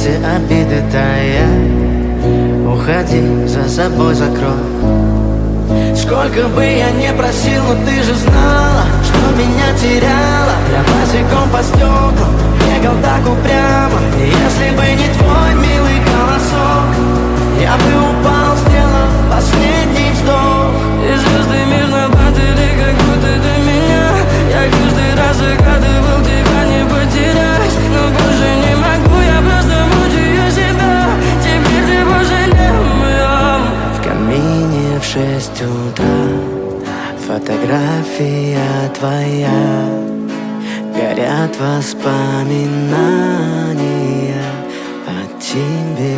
все обиды тая. Уходи, за собой закрой. Сколько бы я не просил, но ты же знала, что меня теряла. Я босиком по стеклам бегал так упрямо. И если бы не твой милый голосок, я бы упал, сделав последний вздох. И звезды мирно падали, как будто до меня. Я каждый раз загадывал тебя не потерять, но больше не могу, я просто мучаю себя. Теперь ты больше не моя. В камине в 6 утра фотография твоя. Горят воспоминания о тебе.